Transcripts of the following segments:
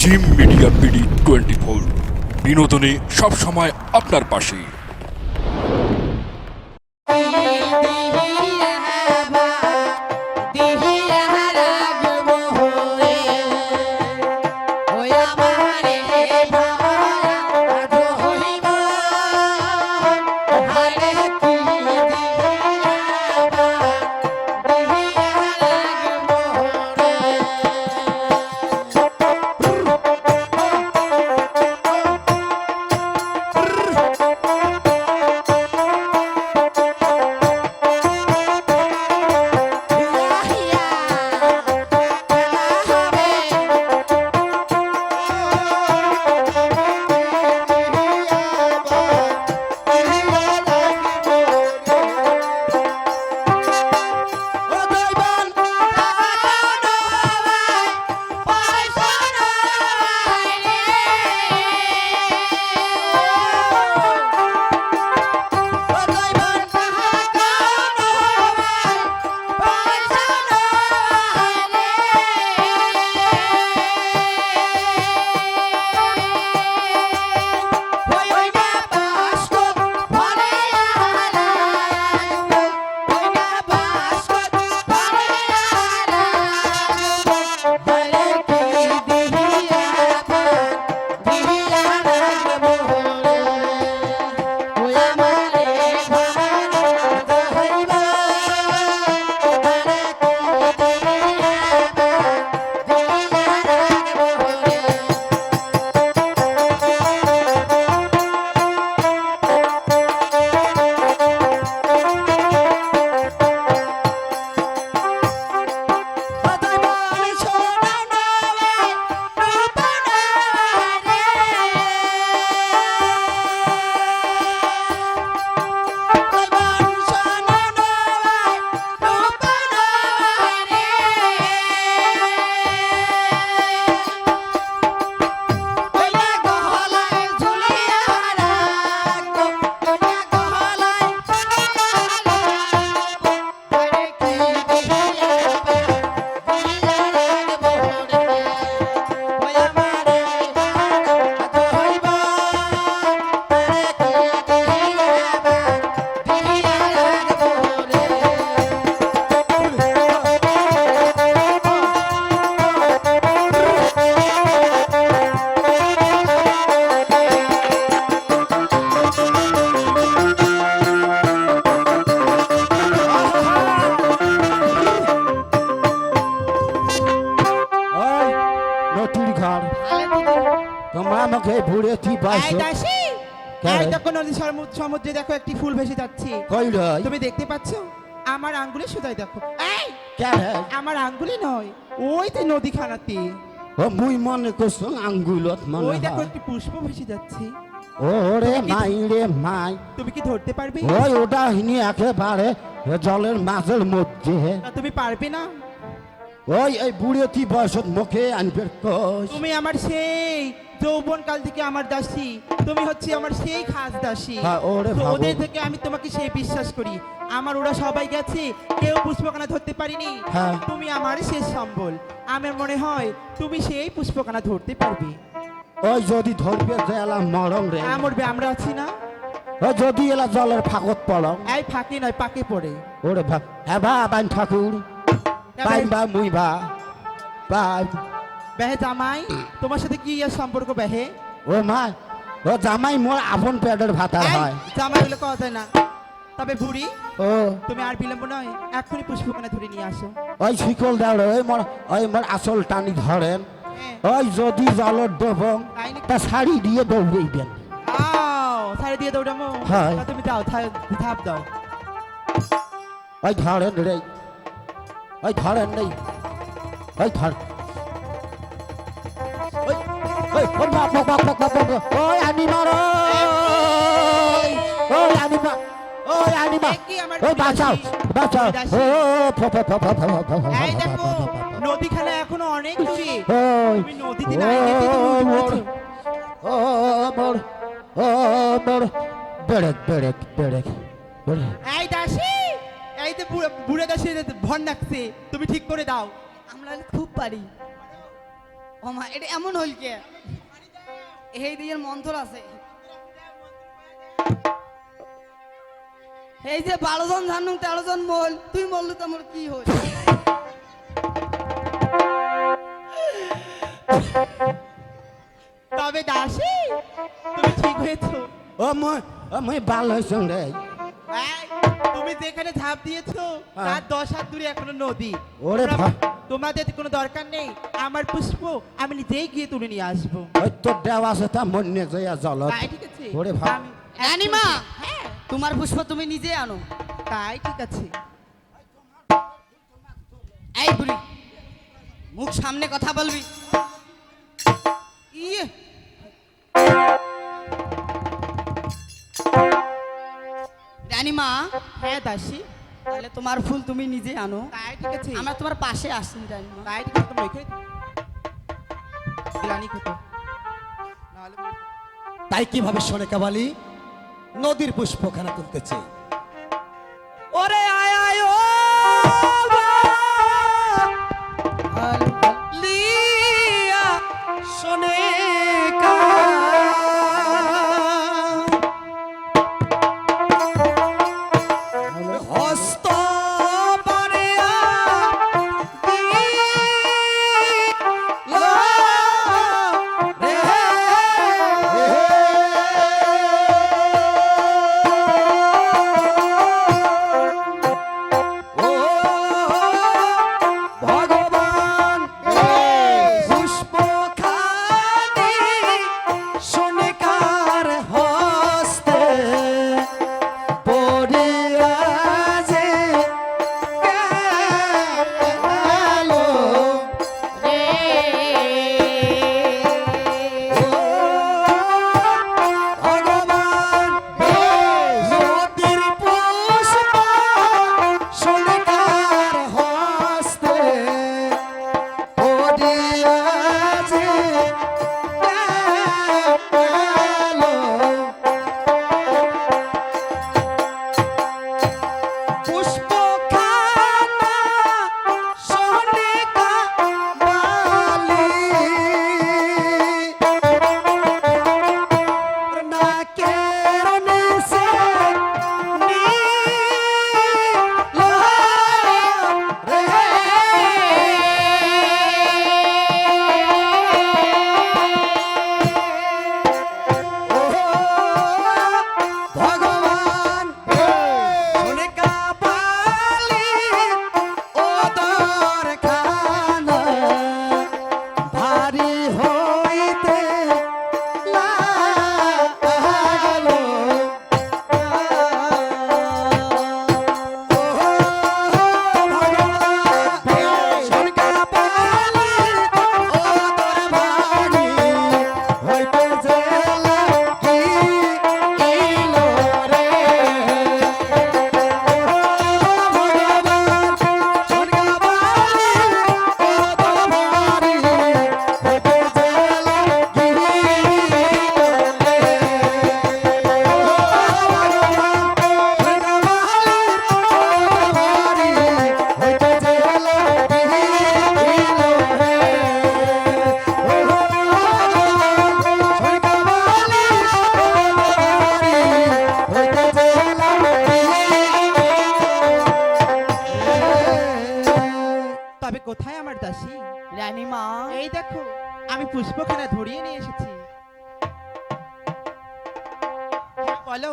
Gym media BD 24 বিনোদনে সব সময় আপনার পাশে। সমুদ্রে দেখো একটি ফুল ভেসে যাচ্ছে। তুমি দেখতে পাচ্ছ? আমার আঙ্গুলে সোজাই দেখো। এই আমার আঙ্গুলে নয়, ওই যে নদীখানাতে। মুই মনে করছো আঙ্গুলত মনে ওই দেখো একটি পুষ্প ভেসে যাচ্ছে। ওরে মাই রে মাই, তুমি কি ধরতে পারবে? ওই ওটা হিনি একেবারে জলের মাঝের মধ্যে। তুমি পারবে না? ওই এই বুড়েতি বয়সত মুখে আনবে কই। তুমি আমার সেই যৌবন কাল থেকে আমার দাসী, তুমি হচ্ছে আমার সেই খাস দাসী। ওদের থেকে আমি তোমাকে সেই বিশ্বাস করি। আমার ওরা সবাই গেছে, কেউ পুষ্পকানা ধরতে পারিনি। তুমি আমার শেষ সম্বল। আমার মনে হয় তুমি সেই পুষ্পকানা ধরতে পারবে। ওই যদি ধরবে যে এলা মরম রে মরবে, আমরা আছি না? ওই যদি এলা জলের ফাঁকত পড়ো। এই ফাঁকে নয়, পাকে পড়ে। ওরে ভাগ হ্যাঁ বা বাইন ঠাকুর বাইন বা মুই বা বাই বেহে জামাই, তোমার সাথে কি আর সম্পর্ক বেহে? ও মা, ও জামাই মোর আপন পেটের ভাতা হয়। জামাই বলে কথা যায় না। তবে বুড়ি, ও তুমি আর বিলম্ব নয়, এক্ষুনি পুষ্পকানা ধরে নিয়ে আসো। ওই শিকল দাও ওই মোর আসল টানি ধরেন। ওই যদি জলের ডোবং তা শাড়ি দিয়ে দৌড়াইবেন। শাড়ি দিয়ে দৌড়াবো? তুমি যাও, ধাপ দাও। ওই ধরেন রে, ওই ধরেন নেই, ওই ধর ওই আনিমা ওই আনিমা ওই আনিমা ওই বাঁচাও বাঁচাও। নদীখানা এখনো অনেক দূরে। তুমি নদীতে বেড়েক বেড়েক বেড়েক। এই দাসী, এই যে বুড়ে দাসী ভর নাকছে, তুমি ঠিক করে দাও। আমরা খুব পারি। ও মা এটা এমন হইল কে এই দিয়ে মন্ত্র আছে এই যে 12 জন জানু 13 জন বল তুই বললু তোমার কি হই তবে দাসী তুমি ঠিক হয়েছো। মই ভাল হয়েছে রে। এই, তুমি যেখানে ঝাঁপ দিয়েছো তার 10 হাত দূরে এখনো নদী। ওরে তোমাদের কোনো দরকার নেই, আমার পুষ্প আমি নিজেই গিয়ে তুলে নিয়ে আসবো। ওই তোর দেওয়া আছে তা মনে যাইয়া জলত। তাই ঠিক আছে। ওরে ভাব। রানীমা হ্যাঁ তোমার পুষ্প তুমি নিজে আনো তাই ঠিক আছে। এই বুড়ি মুখ সামনে কথা বলবি ইয়ে রানীমা হ্যাঁ দাসী তাহলে তোমার ফুল তুমি নিজে আনো তাই ঠিক আছে। আমরা তোমার পাশে আসছি রানীমা তাই ঠিক আছে, তোমরা ওইখানে গ্লানি কত নাহলে তাই কিভাবে সোনেকা বালি নদীর পুষ্পখানা তুলতেছে ওরে আয় আয় ও লিয়া সোনেকা হস্ত বাড়িয়া দিলা রে ও ভগবান পুষ্পখানি সোনেকার হস্তে পড়িয়া যে গেল রে ও ভগবান নদীর পুষ্প সোনেকার হস্তে পড়িয়া যে গেল পুষ্পখানা সোনেকা বালি নাকের নিচে নীল রে ও ভগবান সোনেকা বালি ওদর খানা ভারী হইতে লাগল ও ভগবান সোনেকা বালি ওদর ভারী হইতে যে লাগিল রে তবে কোথায় আমার দাসী? রানীমা এই দেখো আমি পুষ্পখানা ধরিয়ে নিয়ে এসেছি। হ্যাঁ, বলো।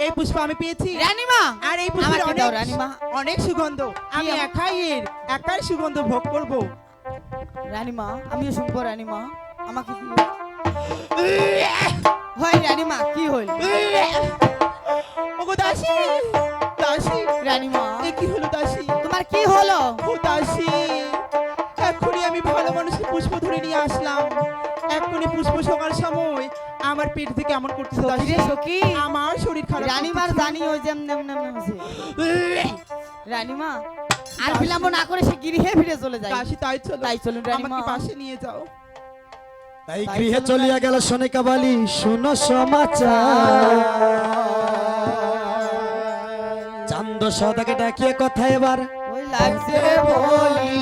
এই পুষ্প আমি পেয়েছি রানীমা আর এই পুষ্পের আমাকে অনেক দাও, রানীমা। অনেক সুগন্ধ। আমি একাই সুগন্ধ ভোগ করব। রানীমা আমিও শুনবো রানীমা আমাকে দিও হয় রানীমা কি হইল ওগো দাসী, দাসী রানীমা এ কি হলো দাসী? তোমার কি হলো ও দাসী, এক্ষুনি আমি ভালো মানুষের পুষ্প ধরে নিয়ে আসলাম। এক্ষুনি পুষ্প শোকার সময় আমার পেট থেকে এমন করতেছে দাসী। রে সখী আমার শরীর খারাপ রানীমার করতেছে। জানি ওই যেমন হচ্ছে রানীমা আর বিলম্ব না করে সে গৃহে ফিরে চলে যায় দাসী তাই চলো, তাই চলুন রানীমা আমাকে পাশে নিয়ে যাও। তাই গৃহে চলিয়া গেল সোনেকা বালি শোনো সমাচার চান্দ সদাকে ডাকিয়ে কথা এবার ওই লাগছে বলি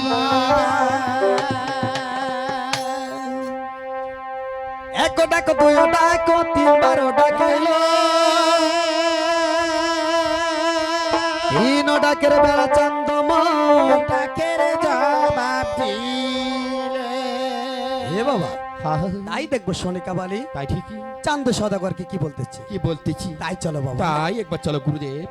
এক ডাক দুই ডাক তিনবারও ডাকাইল তিন ডাকের বেলা চন্দ্রময় ডাকের জবাব দিলে এ বাবা হ্যাঁ, তাই দেখবো সোনিকা বালি তাই ঠিকই চান্দ সদাগরকে কি বলতেছে কি বলতেছি তাই চলো বাবা তাই একবার চলো গুরুদেব